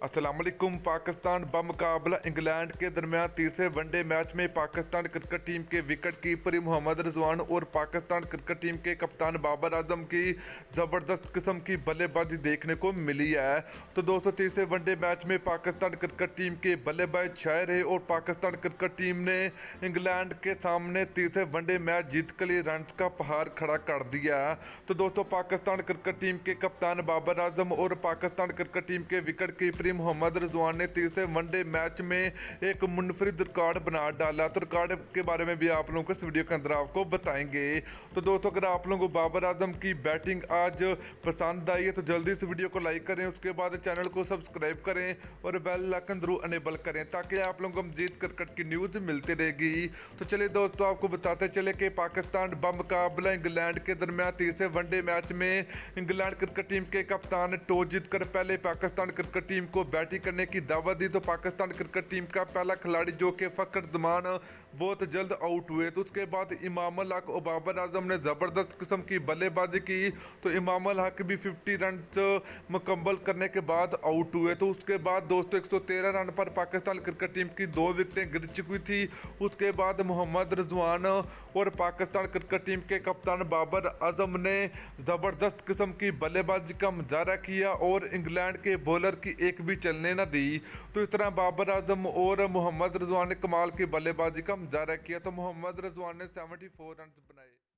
अस्सलाम वालेकुम। पाकिस्तान बमुकाबला इंग्लैंड के दरमियान तीसरे वनडे मैच में पाकिस्तान क्रिकेट टीम के विकेट कीपर मोहम्मद रिजवान और पाकिस्तान क्रिकेट टीम के कप्तान बाबर आजम की ज़बरदस्त किस्म की बल्लेबाजी देखने को मिली है। तो दोस्तों, तीसरे वनडे मैच में पाकिस्तान क्रिकेट टीम के बल्लेबाज छाए रहे और पाकिस्तान क्रिकेट टीम ने इंग्लैंड के सामने तीसरे वनडे मैच जीत के लिए रन का पहाड़ खड़ा कर दिया। तो दोस्तों, पाकिस्तान क्रिकेट टीम के कप्तान बाबर आजम और पाकिस्तान क्रिकेट टीम के विकेट कीपर मोहम्मद रिजवान ने तीसरे वनडे मैच में एक मुनफरिद रिकॉर्ड बना डाला। तो रिकॉर्ड के बारे में भी आप लोगों को इस वीडियो के अंदर आपको बताएंगे। तो दोस्तों, अगर आप लोगों को बाबर आजम की बैटिंग आज पसंद आई है तो जल्दी से वीडियो को लाइक करें, उसके बाद चैनल को सब्सक्राइब करें और बेल आइकन जरूर अनेबल करें ताकि आप लोगों को मजीद क्रिकेट की न्यूज़ मिलती रहेगी। तो चलिए दोस्तों, आपको बताते चले कि पाकिस्तान बमुकाबला इंग्लैंड के दरमियान तीसरे वनडे मैच में इंग्लैंड क्रिकेट टीम के कप्तान ने टॉस जीतकर पहले पाकिस्तान क्रिकेट टीम को बैटिंग करने की दावत दी। तो पाकिस्तान क्रिकेट टीम का पहला खिलाड़ी जो कि फ़खर जमान बहुत जल्द आउट हुए। तो उसके बाद इमाम अल हक और बाबर आजम ने ज़बरदस्त किस्म की बल्लेबाजी की। तो इमाम अल हक भी 50 रन मुकम्मल करने के बाद आउट हुए। तो उसके बाद दोस्तों 113 रन पर पाकिस्तान क्रिकेट टीम की 2 विकेटें गिर चुकी थी। उसके बाद मोहम्मद रिजवान और पाकिस्तान क्रिकेट टीम के कप्तान बाबर आजम ने ज़बरदस्त किस्म की बल्लेबाजी का मुजाहरा किया और इंग्लैंड के बॉलर की एक भी चलने न दी। तो इस तरह बाबर आजम और मोहम्मद रिजवान ने कमाल की बल्लेबाजी का मुजाहरा किया। तो मोहम्मद रिजवान ने 74 रन बनाए।